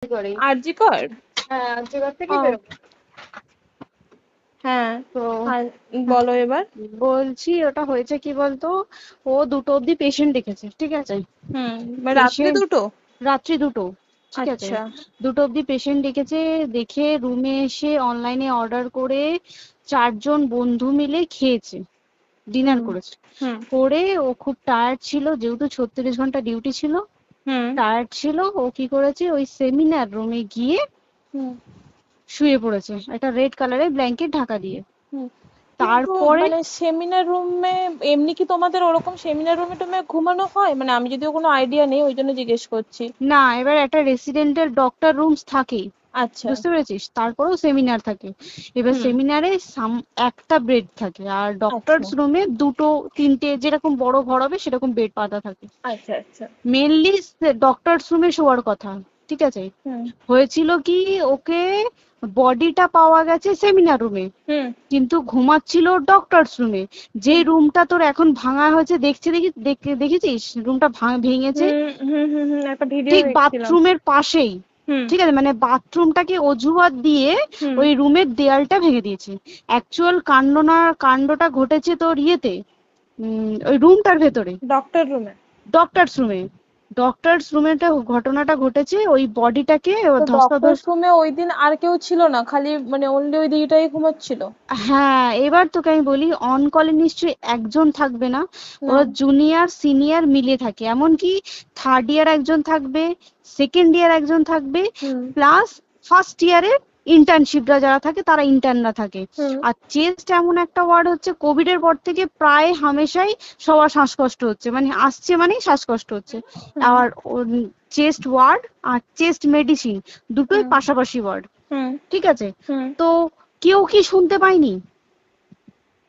করেই। আরজি কর। হ্যাঁ, আর্যিকর থেকে ও বেরোবো। হ্যাঁ। তো আর বলো এবার। বলছি ওটা হয়েছে কি বলতো, ও 2টো অব্দি পেশেন্ট দেখেছে, ঠিক আছে। রাত্রি পেশেন্ট দুটো। রাত্রি 2টো, ঠিক আছে। আচ্ছা। 2টো অব্দি পেশেন্ট ডেকেছে, দেখে রুমে এসে অনলাইনে অর্ডার করে 4জন বন্ধু মিলে খেয়েছে, ডিনার হুম করেছে। হুম করে ও খুব টায়ার্ড ছিল, যেহেতু 36 ঘন্টা ডিউটি ছিল, হুম টায়ার্ড ছিল। ও কি করেছে, ওই সেমিনার রুমে গিয়ে হুম শুয়ে পড়েছে একটা রেড কালারের ব্ল্যাঙ্কেট ঢাকা দিয়ে। হুম কিন্তু তারপরে মানে সেমিনার রুমে এমনি কি তোমাদের ওরকম সেমিনার রুমে টুমে ঘুমানো হয়? মানে আমি যদিও কোনো আইডিয়া নেই, ওই জন্য জিজ্ঞেস করছি। না, এবার একটা রেসিডেন্টের ডক্টর রুমস থাকেই, আচ্ছা। বুঝতে পেরেছিস, তারপরেও সেমিনার থাকে। এবার হুম। সেমিনারে একটা বেড থাকে, আর আচ্ছা ডক্টরস রুমে 2টো 3টে, যেরকম বড় ঘর হবে সেরকম বেড পাতা থাকে। আচ্ছা আচ্ছা। মেনলি ডক্টরস রুমে শোয়ার কথা, ঠিক আছে। হুম হয়েছিল কি, ওকে বডিটা পাওয়া গেছে সেমিনার রুমে, হুম কিন্তু ঘুমাচ্ছিল ডক্টরস রুমে। যে হুম রুমটা তোর এখন ভাঙা হয়েছে, দেখেছিস রুমটা ভেঙেছে, একটা ভিডিও ঠিক দেখছিলাম। বাথরুমের পাশেই, হুম ঠিক আছে। মানে বাথরুমটাকে অজুহাত দিয়ে হুম ওই রুমের দেয়ালটা ভেঙে দিয়েছে। অ্যাকচুয়াল কাণ্ডটা ঘটেছে তোর ইয়েতে, ওই রুমটার ভেতরে, ডক্টর রুমে। ডক্টরস রুমে। ডক্টরস রুমেটা ঘটনাটা ঘটেছে, ওই বডিটাকে তো ডক্টরস ধস্তাধস্ত। রুমে ওই দিন আর কেউ ছিল না, খালি মানে অনলি ওই দিদিটাই ঘুমাচ্ছিল? হ্যাঁ, এবার তোকে আমি বলি, অন কলে নিশ্চয়ই একজন থাকবে না, না। ওরা জুনিয়র সিনিয়র মিলিয়ে থাকে। এমনকি থার্ড ইয়ার একজন থাকবে, সেকেন্ড ইয়ার একজন থাকবে, হুম প্লাস ফার্স্ট ইয়ারের ইন্টার্নশিপরা যারা থাকে তারা ইন্টার্নরা থাকে। হুম আর চেস্ট এমন একটা ওয়ার্ড হচ্ছে, কোভিড এর পর থেকে প্রায় হামেশাই সবার শ্বাসকষ্ট হচ্ছে, মানে আসছে মানেই শ্বাসকষ্ট হচ্ছে। হুম আর চেস্ট ওয়ার্ড আর চেস্ট মেডিসিন দুটোই হুম পাশাপাশি ওয়ার্ড, হুম ঠিক আছে। হুম তো কেউ কি শুনতে পায়নি?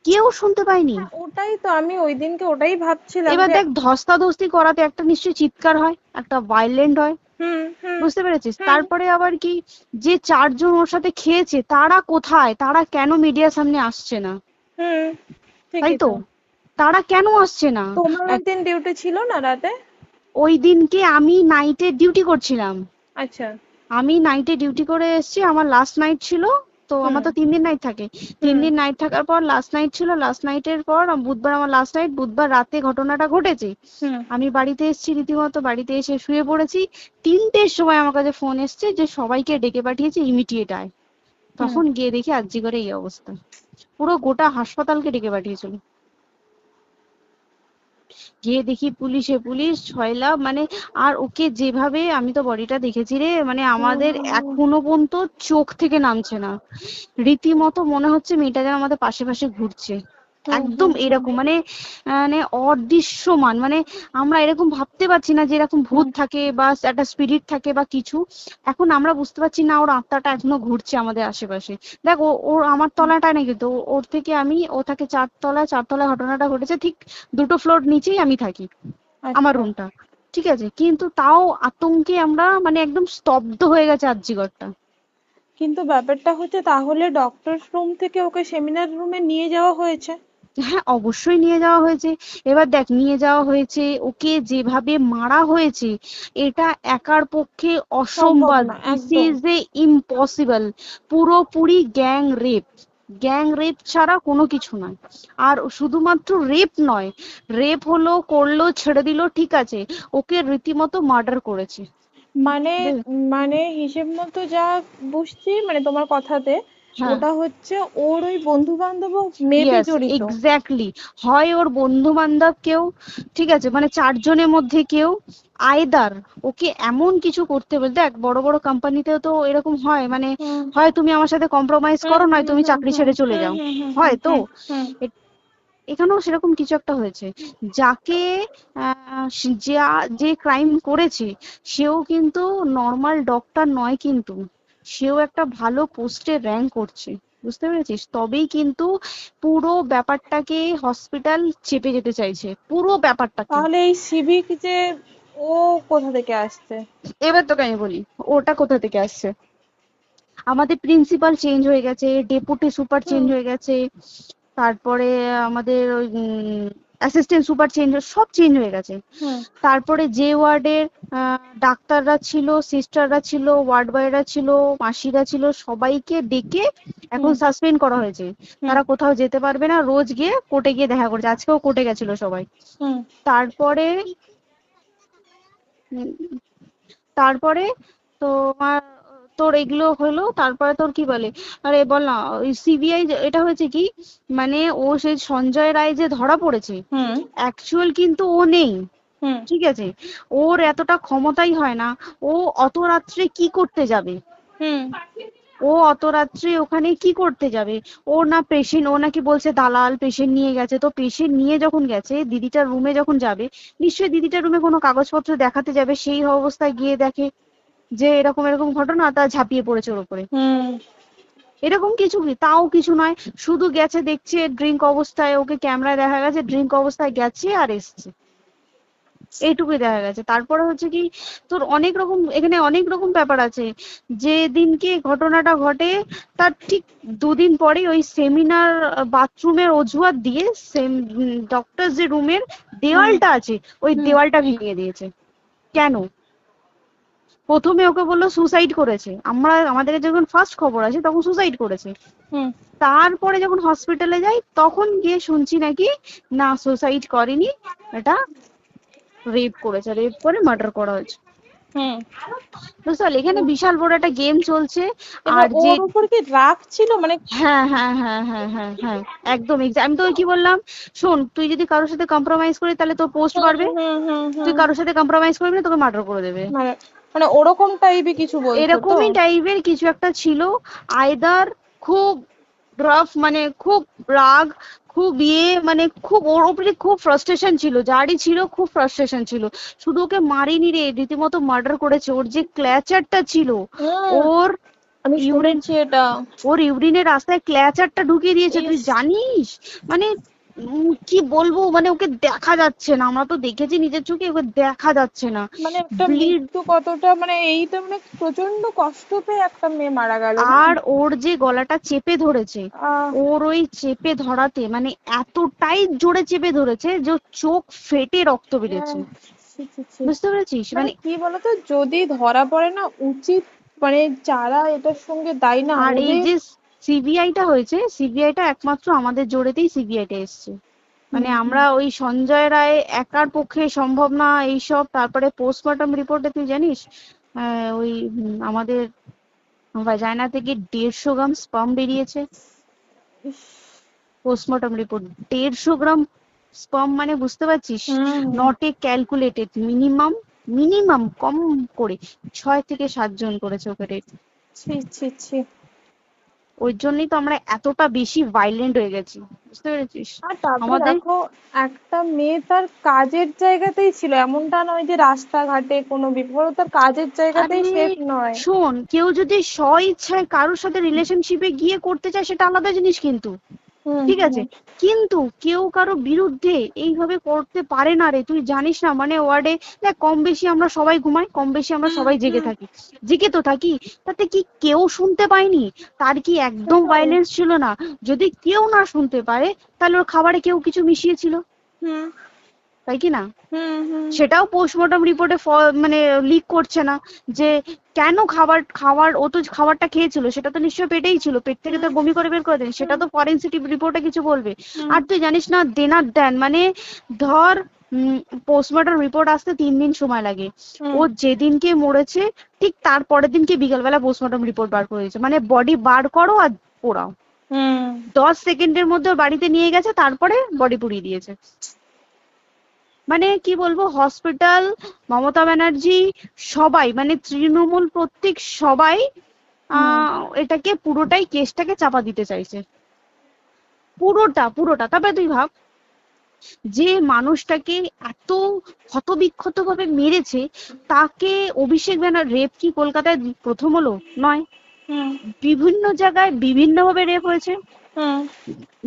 কেউ শুনতে পায়নি। হ্যাঁ, ওটাই তো আমি ওই দিনকে ওটাই ভাবছিলাম এবার যে। দেখ, ধস্তাধস্তি করাতে একটা নিশ্চয়ই চিৎকার হয়, একটা ভাইলেন্ট হয়, হুম হুম বুঝতে পেরেছিস। হুম তারপরে আবার কি, যে 4জন ওর সাথে খেয়েছে তারা কোথায়, তারা কেন মিডিয়ার সামনে আসছে না? হুম তাই ঠিকই তো, তো। তারা কেন আসছে না? তোমার ওই এক- দিন ডিউটি ছিল না রাতে? ওই দিনকে আমি নাইটে ডিউটি করছিলাম। আচ্ছা। আমি নাইটে ডিউটি করে এসেছি, আমার লাস্ট নাইট ছিল। তো আমার হুম তো 3 দিন নাইট থাকে, তিন হুম দিন নাইট থাকার পর লাস্ট নাইট ছিল। লাস্ট নাইটের পর বুধবার আমার লাস্ট নাইট, বুধবার রাতে ঘটনাটা ঘটেছে। হুম আমি বাড়িতে এসেছি, রীতিমতো বাড়িতে এসে শুয়ে পড়েছি। 3টের সময় আমার কাছে ফোন এসছে যে সবাইকে ডেকে পাঠিয়েছে, ইমিডিয়েট আয়। হুম। তখন গিয়ে দেখি আরজি করে এই অবস্থা, পুরো গোটা হাসপাতালকে ডেকে পাঠিয়েছিল। গিয়ে দেখি পুলিশ ছয়লা, মানে। আর ওকে যেভাবে, আমি তো বডিটা দেখেছি রে, মানে আমাদের এখনো পর্যন্ত চোখ থেকে নামছে না। রীতিমতো মনে হচ্ছে মেয়েটা যেন আমাদের পাশে পাশে ঘুরছে, হুম একদম হুম হুম এরকম, মানে মানে অদৃশ্যমান, মানে আমরা এরকম ভাবতে পারছি না যে এরকম ভূত হুম থাকে বা একটা স্পিরিট থাকে বা কিছু। এখন আমরা বুঝতে পারছি না, ওর আত্মাটা এখনো ঘুরছে আমাদের আশেপাশে। দেখ, ওর আমার তলাটায় নাকি, তো ওর থেকে ও থাকে 4তলায়, 4তলায় ঘটনাটা ঘটেছে, ঠিক 2টো ফ্লোর নিচেই আমি থাকি, আমার আচ্ছা। রুমটা, ঠিক আছে। কিন্তু তাও আতঙ্কে আমরা মানে একদম স্তব্ধ হয়ে গেছে আরজিকরটা। কিন্তু ব্যাপারটা হচ্ছে, তাহলে ডক্টর রুম থেকে ওকে সেমিনার রুমে নিয়ে যাওয়া হয়েছে? হ্যাঁ, অবশ্যই নিয়ে যাওয়া হয়েছে। এবার দেখ, নিয়ে যাওয়া হয়েছে, ওকে যেভাবে মারা হয়েছে, এটা একার পক্ষে সম্ভব অসম্ভব, না দিস একদম। Is a impossible. পুরোপুরি গ্যাং রেপ, গ্যাং রেপ ছাড়া কোনো কিছু নয়। আর শুধুমাত্র রেপ নয়, রেপ হলো, করলো, ছেড়ে দিল, ঠিক আছে, ওকে রীতিমতো মার্ডার করেছে। মানে মানে হিসেব মতো যা বুঝছি মানে তোমার কথাতে, হ্যাঁ, ওটা হচ্ছে ওর ওই বন্ধু বান্ধব মেবি ইয়েস, জড়িত। এক্স্যাক্টলি। হয় ওর বন্ধু বান্ধব কেউ, ঠিক আছে, মানে 4জনের মধ্যে কেউ, আইদার ওকে এমন কিছু করতে বলতে। দেখ, বড় বড় কোম্পানিতেও তো এরকম হয়, মানে হুম হয় তুমি আমার সাথে কম্প্রোমাইজ হুম করো, নয় হুম তুমি হুম চাকরি হুম ছেড়ে চলে হুম যাও, হুম হুম হুম হয় তো। হুম হুম। এ- এখানেও সেরকম কিছু একটা হয়েছে। যাকে যে ক্রাইম করেছে, সেও কিন্তু নর্মাল ডক্টর নয়, কিন্তু সেও একটা ভালো পোস্টে র্যাঙ্ক করছে, বুঝতে পেরেছিস। তবেই কিন্তু পুরো ব্যাপারটাকে হসপিটাল চেপে যেতে চাইছে, পুরো ব্যাপারটাকে। তাহলে এই সিভিক যে, ও কোথা থেকে আসছে? এবার তোকে আমি বলি, ওটা কোথা থেকে আসছে। আমাদের প্রিন্সিপাল চেঞ্জ হয়ে গেছে, ডেপুটি সুপার চেঞ্জ হুম হয়ে গেছে, তারপরে আমাদের ওই অ্যাসিস্ট্যান্ট সুপার চেঞ্জ, সব চেঞ্জ হয়ে গেছে। হুম তারপরে যে ওয়ার্ডের ডাক্তাররা ছিল, সিস্টাররা ছিল, ওয়ার্ড বয়রা ছিল, মাসিরা ছিল, সবাইকে ডেকে এখন হুম সাসপেন্ড করা হয়েছে। হুম তারা কোথাও যেতে পারবে না, রোজ গিয়ে কোর্টে গিয়ে দেখা করছে। আজকেও কোর্টে গেছিল সবাই। হুম তারপরে উম, তারপরে তোমার তোর এগুলো হলো, তারপরে তোর কি বলে, আরে বল না, ওই সিবিআই এটা হয়েছে কি, মানে ও সেই সঞ্জয় রায় যে ধরা পড়েছে, হুম অ্যাকচুয়াল কিন্তু ও নেই, হুম ঠিক আছে? ওর এতটা ক্ষমতাই হয় না। ও অত রাত্রে কি করতে যাবে? হুম ও অত রাত্রে ওখানে কি করতে যাবে? ও না পেশেন্ট, ও নাকি বলছে দালাল পেশেন্ট নিয়ে গেছে। তো পেশেন্ট নিয়ে যখন গেছে, দিদিটার রুমে যখন যাবে, নিশ্চয়ই দিদিটার রুমে কোনো কাগজপত্র দেখাতে যাবে, সেই অবস্থায় গিয়ে দেখে যে এরকম এরকম ঘটনা, তা ঝাঁপিয়ে পড়েছে ওর উপরে। হুম এরকম কিছু কি, তাও কিছু নয়, শুধু গেছে, দেখছে ড্রিঙ্ক অবস্থায়, ওকে ক্যামেরায় দেখা গেছে ড্রিঙ্ক অবস্থায় গেছে আর এসছে, এইটুকুই দেখা গেছে। তারপরে হচ্ছে কি, তোর অনেক রকম, এখানে অনেক রকম ব্যাপার আছে। যে দিনকে ঘটনাটা ঘটে তার ঠিক দুদিন পরে ওই সেমিনার বাথরুমের অজুহাত দিয়ে ডক্টর যে রুমের হুম দেওয়ালটা আছে, ওই হুম দেওয়ালটা ভেঙে দিয়েছে। কেন? প্রথমে ওকে বললো সুসাইড করেছে, আমাদের যখন ফার্স্ট খবর আছে তখন সুসাইড করেছে। হুম তারপরে যখন হসপিটালে যাই তখন গিয়ে শুনছি নাকি না, সুসাইড করেনি, এটা রেপ করেছে, রেপ করে মার্ডার করা হয়েছে। হুম বুঝতে পারলি, এখানে বিশাল বড় একটা গেম চলছে। এবার আর যে, ওর উপর কি রাগ ছিল মানে? হ্যাঁ হ্যাঁ হ্যাঁ হ্যাঁ হ্যাঁ হ্যাঁ, একদম আমি তো কি বললাম, শোন, তুই যদি কারোর সাথে কম্প্রোমাইজ করিস তাহলে তোর পোস্ট হুম বাড়বে, হুম হুম তুই হুম কারোর সাথে কম্প্রোমাইজ করবি না, তোকে মার্ডার করে দেবে। মানে মানে ওরকম টাইপই কিছু বলছো তো? এরকমই টাইপের কিছু একটা ছিল। আইদার খুব রাফ, মানে খুব রাগ, খুব মানে খুব ওর উপরে খুব ফ্রাস্ট্রেশন ছিল, যারই ছিল খুব ফ্রাস্ট্রেশন ছিল। শুধু ওকে মারিনি রে, রীতিমতো মার্ডার করেছে। ওর যে ক্ল্যাচারটা ছিল, হুম ওর আমি ইউরিন, শুনেছি এটা। ওর ইউরিনের রাস্তায় ক্ল্যাচারটা ঢুকিয়ে দিয়েছে, তুই ইস, জানিস? মানে কি বলবো, মানে ওকে দেখা যাচ্ছে না, আমরা তো দেখেছি নিজের চোখে, ওকে দেখা যাচ্ছে না, মানে একটা ব্লিড। মৃত্যু কতটা, মানে এই তো মানে প্রচন্ড কষ্ট পেয়ে একটা মেয়ে মারা গেল না? আর ওর যে গলাটা চেপে ধরেছে, আহ ওর ওই চেপে ধরাতে মানে এতটাই জোরে চেপে ধরেছে যে ওর চোখ ফেটে রক্ত বেরিয়েছে। আহ, ছি, ছি, ছি। বুঝতে পেরেছিস? মানে মানে কি বলতো, যদি ধরা পড়ে না, উচিত মানে যারা এটার সঙ্গে দায়ী না আর এই ওদের। যে সিবিআইটা হয়েছে, সিবিআইটা একমাত্র আমাদের জোরেতেই সিবিআইটা এসছে। মানে হুম হুম আমরা ওই সঞ্জয় রায় একার পক্ষে সম্ভব না এইসব। তারপরে পোস্টমর্টম রিপোর্টে তুই জানিস, ওই আমাদের ভাজাইনা থেকে 150 গ্রাম স্পার্ম বেরিয়েছে। ইস, পোস্টমর্টম রিপোর্ট, 150 গ্রাম স্পার্ম, মানে বুঝতে পারছিস? Hmm not a calculated, minimum, minimum কম করে 6 থেকে 7 জন করেছে ওকে রেট। ছি ছি ছি। ওই জন্যই তো আমরা এতটা বেশি ভাইলেন্ট হয়ে গেছি, বুঝতে পেরেছিস? আর তারপরে আমাদের, দেখো, একটা মেয়ে তার কাজের জায়গাতেই ছিল, এমনটা নয় যে রাস্তাঘাটে কোনো বিপদ, ও তার কাজের আরে জায়গাতেই সেফ নয়। শোন, কেউ যদি স্ব ইচ্ছায় কারোর সাথে রিলেশনশিপে গিয়ে করতে চায় সেটা আলাদা জিনিস কিন্তু, হুম ঠিক আছে? হুম কিন্তু কেউ কারো বিরুদ্ধে এইভাবে করতে পারে না রে, তুই জানিস না? মানে ওয়ার্ডে দেখ, কম বেশি আমরা সবাই ঘুমাই, কম বেশি আমরা হুম সবাই জেগে হুম থাকি, জেগে তো থাকি। তাতে কি কেউ শুনতে পায়নি? তার কি একদম সেটাই। ভাইলেন্স ছিল না? যদি কেউ না শুনতে পারে, তাহলে ওর খাবারে কেউ কিছু মিশিয়েছিল, হুম তাই কি না? হুম হুম সেটাও পোস্টমর্টম রিপোর্টে মানে লিক করছে না যে কেন খাবার, ও তো খাবারটা খেয়েছিল, সেটা তো নিশ্চয়ই পেটেই ছিল, পেট থেকে তো হুম বমি করে বের করে দেন, সেটা হুম তো ফরেনসিক রিপোর্টে কিছু বলবে। হুম আর তুই জানিস না, দেনার দেন মানে, ধর পোস্টমর্টম রিপোর্ট আসতে 3 দিন সময় লাগে। হুম ও যেদিনকে মরেছে ঠিক তার পরের দিনকে বিকালবেলা পোস্টমর্টম রিপোর্ট বার করে দিয়েছে, মানে বডি বার করো আর পোড়াও, হুম 10 সেকেন্ডের মধ্যে ওর বাড়িতে নিয়ে গেছে, তারপরে বডি পুড়িয়ে দিয়েছে। মানে কি বলবো, হসপিটাল, মমতা ব্যানার্জি, সবাই মানে তৃণমূল প্রত্যেক সবাই হুম এটাকে পুরোটাই, কেসটাকে চাপা দিতে চাইছে, পুরোটা পুরোটা। তবে তুই ভাব, যে মানুষটাকে এত ক্ষতবিক্ষত ভাবে মেরেছে, তাকে অভিষেক ব্যানার, রেপ কি কলকাতায় প্রথম হলো? নয়, হুম বিভিন্ন জায়গায় বিভিন্ন ভাবে রেপ হয়েছে, হুম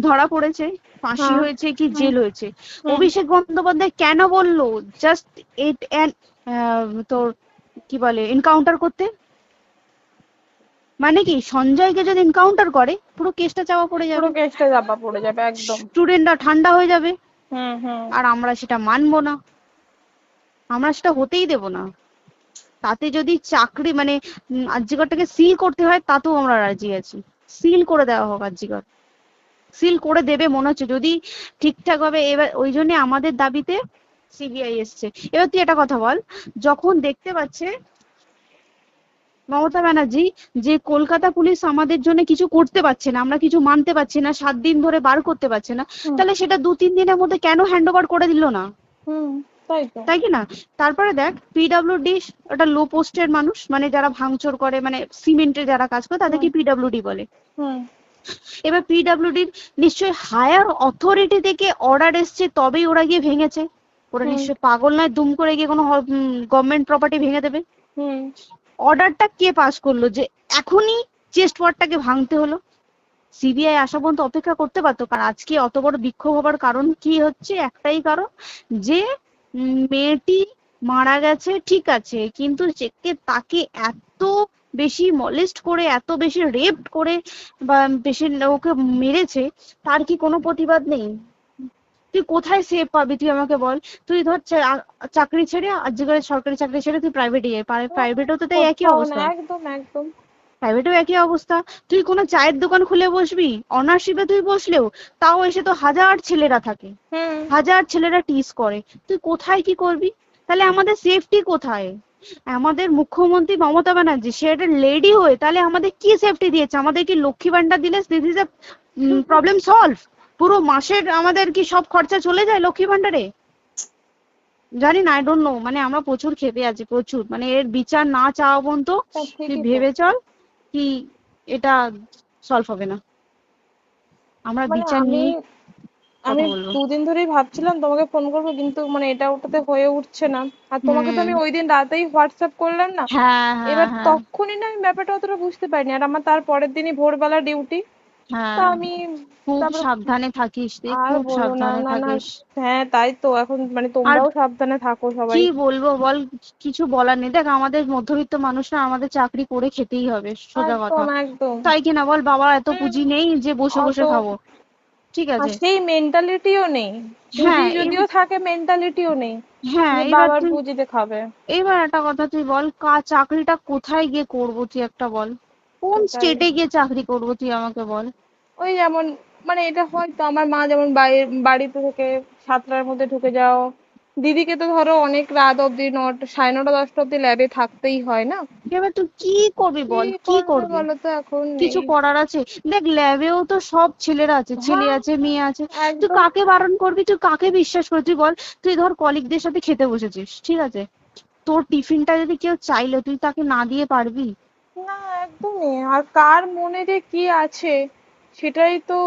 ধরা পড়েছে, ফাঁসি হ্যাঁ হয়েছে কি হুম জেল হয়েছে। হুম অভিষেক বন্দ্যোপাধ্যায় কেন বললো জাস্ট ইট অ্যান, তোর কি বলে, এনকাউন্টার করতে? মানে কি, সঞ্জয়কে যদি এনকাউন্টার করে পুরো কেসটা চাপা পড়ে পুরো যাবে, কেসটা চাপা পড়ে যাবে একদম। স্টুডেন্টরা ঠান্ডা হয়ে যাবে। হুম হুম আর আমরা সেটা মানবো না, আমরা সেটা হতেই দেব না। তাতে যদি চাকরি মানে আরজিকরটাকে সিল করতে হয় তাতেও আমরা রাজি আছি, সিল করে দেওয়া হোক আরজিকর, সিল করে দেবে মনে হচ্ছে যদি ঠিকঠাক ভাবে। এবার ওই জন্য আমাদের দাবিতে সিবিআই এসছে। এবার তুই একটা কথা বল, যখন দেখতে পাচ্ছে মমতা ব্যানার্জি যে কলকাতা পুলিশ আমাদের জন্য কিছু করতে পারছে না, আমরা কিছু মানতে পারছি না, 7 দিন ধরে বার করতে পারছে না, হুম তাহলে সেটা 2-3 দিনের মধ্যে কেন হ্যান্ড ওভার করে দিল না? হুম তাই তো। তাই কি না? তারপরে দেখ পিডব্লিউডি একটা লো পোস্টের মানুষ, মানে যারা ভাঙচুর করে, মানে সিমেন্টের যারা কাজ করে হুম তাদেরকে পিডব্লিউডি বলে। হুম এবার পিডব্লিউডির নিশ্চয়ই হায়ার অথরিটি থেকে অর্ডার এসছে তবেই ওরা গিয়ে ভেঙেছে। ওরা হুম নিশ্চয়ই পাগল নয় দুম করে গিয়ে কোনো গভর্নমেন্ট প্রপার্টি ভেঙে দেবে। হুম অর্ডারটা কে পাস করলো যে এখনই চেস্ট ওয়ার্ডটাকে ভাঙতে হলো? সিবিআই আসা পর্যন্ত অপেক্ষা করতে পারতো। কারণ আজকে অত বড় বিক্ষোভ হবার কারণ কি হচ্ছে, একটাই কারণ, যে মেয়েটি মারা গেছে ঠিক আছে, কিন্তু তাকে এত বেশি মলেস্ট করে, এত বেশি রেপ করে বা বেশি ওকে মেরেছে, তার কি কোনো প্রতিবাদ নেই? তুই কোথায় সেভ পাবি তুই আমাকে বল? তুই ধর চাকরি ছেড়ে আজকে সরকারি চাকরি ছেড়ে তুই প্রাইভেটে যাই, প্রাইভেটেও তো তাই একই কোথাও না, অবস্থা। একদম একদম। প্রাইভেটেও একই অবস্থা। তুই কোনো চায়ের দোকান খুলে বসবি, অনার্সশিপে তুই বসলেও তাও এসে তো হাজার ছেলেরা থাকে, হুম হাজার ছেলেরা টিজ করে, তুই কোথায় কি করবি? তাহলে আমাদের সেফটি কোথায়? আমাদের মুখ্যমন্ত্রী মমতা ব্যানার্জি সে একটা লেডি হয়ে তাহলে আমাদের কি সেফটি দিয়েছে? আমাদের কি লক্ষ্মী ভান্ডার দিলে this is a problem solve? পুরো মাসের আমাদের কি সব খরচা চলে যায় লক্ষ্মী ভান্ডারে? জানি না, আই ডোন্ট নো, মানে আমরা প্রচুর ক্ষেপে আছি, প্রচুর, মানে এর বিচার না চাওয়া পর্যন্ত তা তুই ঠিকই তো। ভেবে চল কি এটা সলভ হবে না। আমরা মানে বিচার আমি নিয়ে আমি কথা বলবো। 2 দিন ধরেই ভাবছিলাম তোমাকে ফোন করবো, কিন্তু মানে এটা ওটাতে হয়ে উঠছে না। আর তোমাকে তো হুম। আমি ওই দিন রাতেই হোয়াটসঅ্যাপ করলাম না। হ্যাঁ হ্যাঁ এবার হ্যাঁ। তখনই না আমি ব্যাপারটা অতটা বুঝতে পারিনি, আর আমার তার পরের দিনই ভোরবেলা ডিউটি। তা হ্যাঁ, আমি খুব তারপরে সাবধানে থাকিস তুই, আর খুব বলো না, সাবধানে না না। থাকিস। হ্যাঁ তাই তো, এখন মানে আর তোমরাও সাবধানে থাকো সবাই। কি বলবো বল, কিছু বলার নেই। দেখ আমাদের মধ্যবিত্ত মানুষরা, আমাদের চাকরি করে খেতেই হবে, সোজা কথা। একদম একদম। তাই কিনা বল? বাবা এত হুম, পুঁজি নেই যে বসে অত বসে খাবো, ঠিক আর আছে? সেই মেন্টালিটিও নেই। পুঁজি হ্যাঁ যদিও থাকে, মেন্টালিটিও নেই হ্যাঁ যে এবার বাবার তুই, পুঁজিতে খাবে। এবার একটা কথা তুই বল, চাকরিটা কোথায় গিয়ে করবো তুই একটা বল? কোন সেটাই। স্টেটে গিয়ে চাকরি করবো তুই আমাকে বল? ওই যেমন, মানে এটা হয়তো আমার মা যেমন বাড়িতে থেকে 7টার মধ্যে ঢুকে যাও, দিদিকে তো ধরো অনেক রাত অব্দি 9টা, 9:30, 10টা অব্দি ল্যাবে থাকতেই হয় না। এবার তুই কি করবি কি বল, কি করবে করবি? বলো তো, এখন নেই। কিছু করার আছে? দেখ ল্যাবেও তো সব ছেলেরা আছে, ছেলে হ্যাঁ আছে মেয়ে আছে। তুই একদম। কাকে বারণ করবি, তুই কাকে বিশ্বাস করবি তুই বল? তুই ধর কলিগদের সাথে খেতে বসেছিস, ঠিক আছে, তোর টিফিনটা যদি কেউ চাইলো তুই তাকে না দিয়ে পারবি? না একদমই, আর কার মনে যে কি আছে সেটাই তো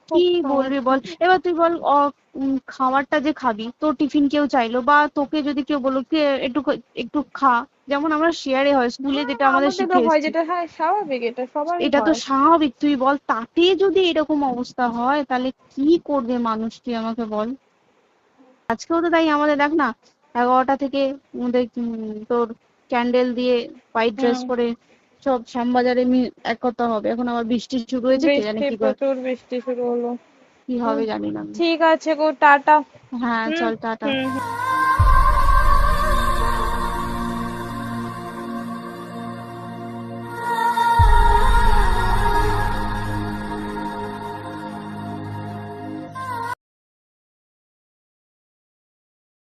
কি খুব বলবি সমস্যা। বল? এবার তুই বল খাবারটা যে খাবি, তোর টিফিন কেউ চাইলো বা তোকে যদি কেউ বললো কি একটু একটু খা, যেমন আমরা শেয়ারে হয় স্কুলে হ্যাঁ যেটা আমাদের আমাদেরও শিখে হয়, এসেছি, যেটা হ্যাঁ স্বাভাবিক, এটা সবারই এটা তো হয়। স্বাভাবিক। তুই বল তাতে যদি এরকম অবস্থা হয় তাহলে কি করবে মানুষ, তুই আমাকে বল? আজকেও তো তাই আমাদের দেখ না, 11টা থেকে আমাদের তোর ক্যান্ডেল দিয়ে হোয়াইট ড্রেস হুম। পরে সব শ্যামবাজারে একতা হবে। এখন আবার বৃষ্টি শুরু হয়েছে, কে জানে বৃষ্টি, কি প্রচুর বৃষ্টি শুরু হলো। কি হুম, হবে জানি না আমি। ঠিক আছে গো, টাটা। হ্যাঁ হুম চল টাটা। হুম হুম।